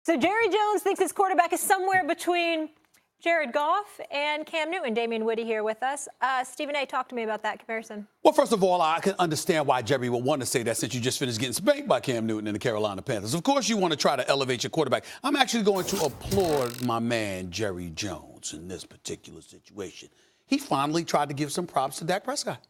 So Jerry Jones thinks his quarterback is somewhere between Jared Goff and Cam Newton. Damian Woody here with us. Stephen A., talk to me about that comparison. Well, first of all, I can understand why Jerry would want to say that since you just finished getting spanked by Cam Newton and the Carolina Panthers. Of course, you want to try to elevate your quarterback. I'm actually going to applaud my man, Jerry Jones, in this particular situation. He finally tried to give some props to Dak Prescott.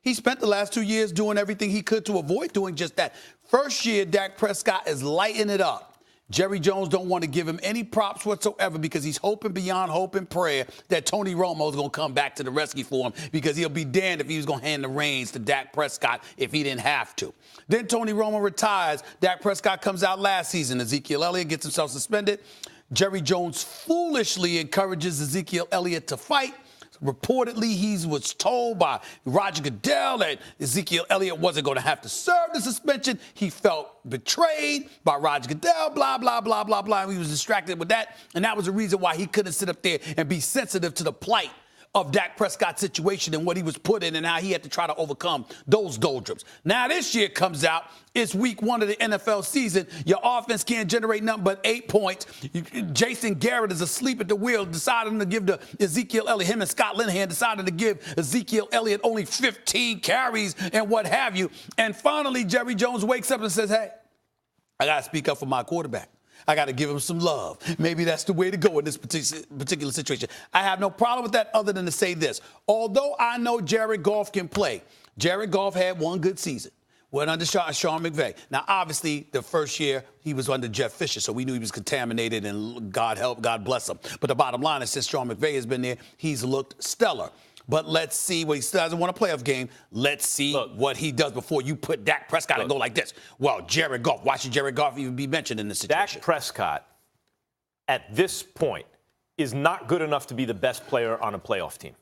He spent the last 2 years doing everything he could to avoid doing just that. First year, Dak Prescott is lighting it up. Jerry Jones don't want to give him any props whatsoever because he's hoping beyond hope and prayer that Tony Romo is going to come back to the rescue for him, because he'll be damned if he was going to hand the reins to Dak Prescott if he didn't have to. Then Tony Romo retires. Dak Prescott comes out last season. Ezekiel Elliott gets himself suspended. Jerry Jones foolishly encourages Ezekiel Elliott to fight. Reportedly, he was told by Roger Goodell that Ezekiel Elliott wasn't going to have to serve the suspension. He felt betrayed by Roger Goodell, blah, blah, blah, blah, blah. He was distracted with that. And that was the reason why he couldn't sit up there and be sensitive to the plight of Dak Prescott's situation and what he was put in and how he had to try to overcome those doldrums. Now this year comes out, it's week 1 of the NFL season. Your offense can't generate nothing but 8 points. Jason Garrett is asleep at the wheel, deciding to give Ezekiel Elliott, him and Scott Linehan decided to give Ezekiel Elliott only 15 carries and what have you. And finally, Jerry Jones wakes up and says, hey, I got to speak up for my quarterback. I got to give him some love. Maybe that's the way to go in this particular situation. I have no problem with that other than to say this. Although I know Jared Goff can play, Jared Goff had one good season. Went under Sean McVay. Now, obviously, the first year he was under Jeff Fisher, so we knew he was contaminated, and God bless him. But the bottom line is, since Sean McVay has been there, he's looked stellar. But let's see what he still doesn't want a playoff game. Let's see what he does before you put Dak Prescott and go like this. Well, Jared Goff. Why should Jared Goff even be mentioned in this situation? Dak Prescott, at this point, is not good enough to be the best player on a playoff team.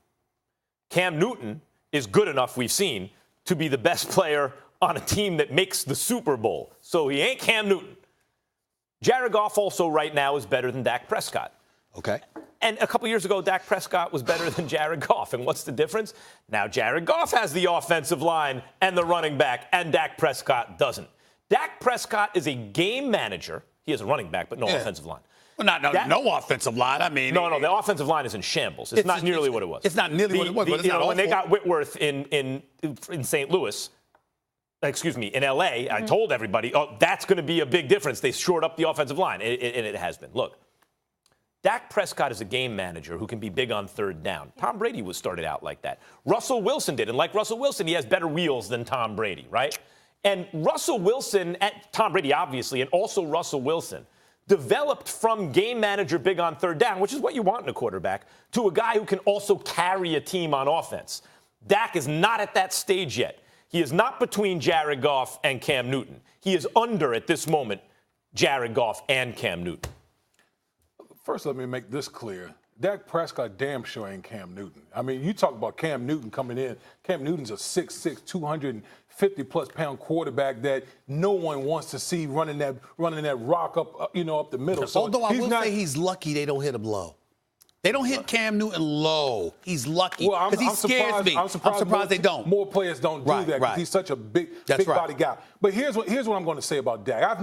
Cam Newton is good enough, we've seen, to be the best player on a team that makes the Super Bowl. So he ain't Cam Newton. Jared Goff also right now is better than Dak Prescott. Okay. And a couple years ago, Dak Prescott was better than Jared Goff. And what's the difference? Now Jared Goff has the offensive line and the running back, and Dak Prescott doesn't. Dak Prescott is a game manager. He has a running back, but no offensive line. Well, no offensive line. I mean, no, the offensive line is in shambles. It's not nearly what it was. It's not nearly what it was. But it's not awful. When they got Whitworth in St. Louis, in L.A., I told everybody, that's going to be a big difference. They shored up the offensive line, and it has been. Look. Dak Prescott is a game manager who can be big on third down. Tom Brady was started out like that. Russell Wilson did. And like Russell Wilson, he has better wheels than Tom Brady, right? And Russell Wilson, Tom Brady obviously, and also Russell Wilson, developed from game manager big on third down, which is what you want in a quarterback, to a guy who can also carry a team on offense. Dak is not at that stage yet. He is not between Jared Goff and Cam Newton. He is under, at this moment, Jared Goff and Cam Newton. First, let me make this clear. Dak Prescott damn sure ain't Cam Newton. I mean, you talk about Cam Newton coming in. Cam Newton's a 6'6", 250-plus pound quarterback that no one wants to see running that rock up, up the middle. So although I will say he's lucky they don't hit him low. They don't hit Cam Newton low. He's lucky because he scares me. I'm surprised they don't. More players don't do that because he's such a big body guy. But here's what I'm going to say about Dak.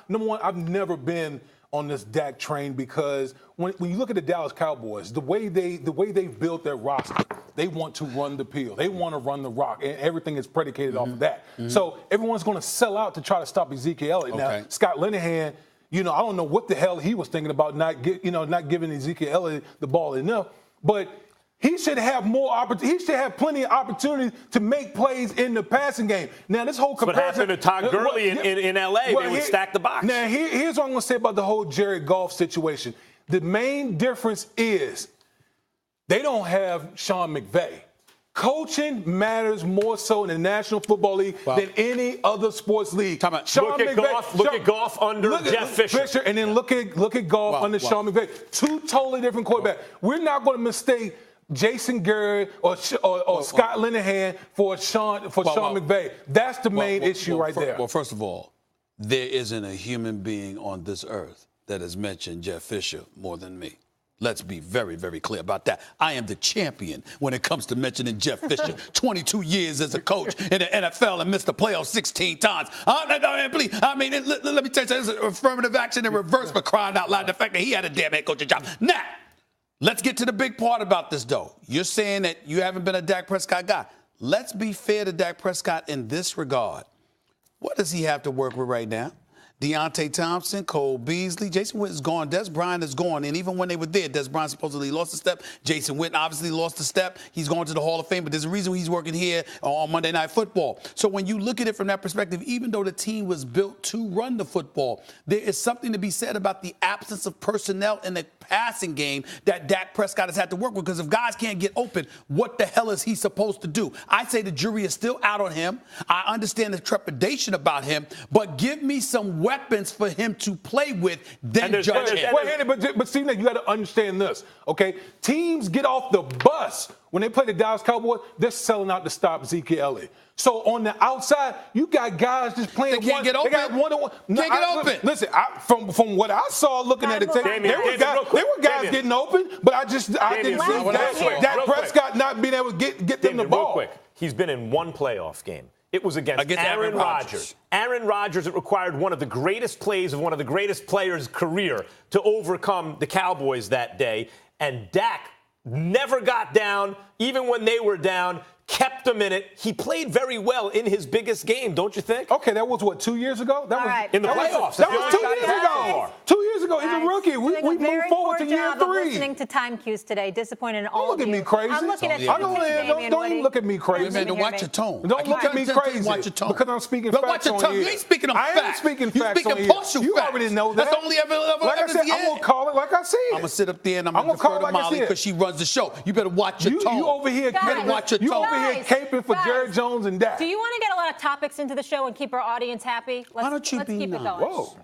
Number one, I've never been on this Dak train because when you look at the Dallas Cowboys, the way they've built their roster, they want to run the peel. They want to run the rock, and everything is predicated off of that. Mm-hmm. So everyone's going to sell out to try to stop Ezekiel Elliott. Okay. Now, Scott Linehan, I don't know what the hell he was thinking about not giving Ezekiel Elliott the ball enough, but he should have more opportunity. He should have plenty of opportunity to make plays in the passing game. Now, this whole comparison. What happened to Todd Gurley in L.A.? They would stack the box. Now, here's what I'm going to say about the whole Jared Goff situation. The main difference is they don't have Sean McVay. Coaching matters more so in the National Football League than any other sports league. Look at Goff under Jeff Fisher. And then look at Goff under Sean McVay. Two totally different quarterbacks. We're not going to mistake Jason Garrett or Scott Linehan for Sean McVay. That's the main issue right there. Well, first of all, there isn't a human being on this earth that has mentioned Jeff Fisher more than me. Let's be very, very clear about that. I am the champion when it comes to mentioning Jeff Fisher. 22 years as a coach in the NFL and missed the playoffs 16 times. Let me tell you, there's affirmative action in reverse for crying out loud. The fact that he had a damn head coaching job. Now, let's get to the big part about this, though. You're saying that you haven't been a Dak Prescott guy. Let's be fair to Dak Prescott in this regard. What does he have to work with right now? Deontay Thompson, Cole Beasley, Jason Witten is gone, Des Bryant is gone, and even when they were there, Des Bryant supposedly lost a step. Jason Witten obviously lost a step. He's going to the Hall of Fame, but there's a reason he's working here on Monday Night Football. So when you look at it from that perspective, even though the team was built to run the football, there is something to be said about the absence of personnel in the passing game that Dak Prescott has had to work with, because if guys can't get open, what the hell is he supposed to do? I say the jury is still out on him. I understand the trepidation about him, but give me some weapons for him to play with, then judge him. But Steve, you got to understand this, okay? Teams get off the bus when they play the Dallas Cowboys. They're selling out to stop Zeke Elliott. So on the outside, you got guys just playing. They can't get open. They got one-on-one. Can't get open. Listen, from what I saw looking at it, there were guys getting open, but I didn't see Dak Prescott not being able to get them the ball. Real quick, he's been in one playoff game. It was against Aaron Rodgers. Aaron Rodgers, it required one of the greatest plays of one of the greatest players' career to overcome the Cowboys that day. And Dak never got down, even when they were down, kept them in it. He played very well in his biggest game, don't you think? Okay, that was, what, 2 years ago? That was in the playoffs. That was 2 years ago. 2 years ago, he's a rookie. We moved forward to year 3. Listening to time cues today, disappointed in all of you. Don't look at me crazy. I'm looking at don't even look at me crazy. Man, watch your tone. Don't look at me crazy. Watch your tone. Because I'm speaking facts watch your on tone. here. You ain't speaking of facts. I am speaking facts on here. Partial you facts. already know that. That's the only evidence. Like I said, I'm going to call it like I said. I'm going to sit up there and I'm going to defer to Molly because she runs the show. You better watch your tone. You over here caping for Jared Jones and Dak. Do you want to get a lot of topics into the show and keep our audience happy? Why don't you be keep it nice? going. Whoa.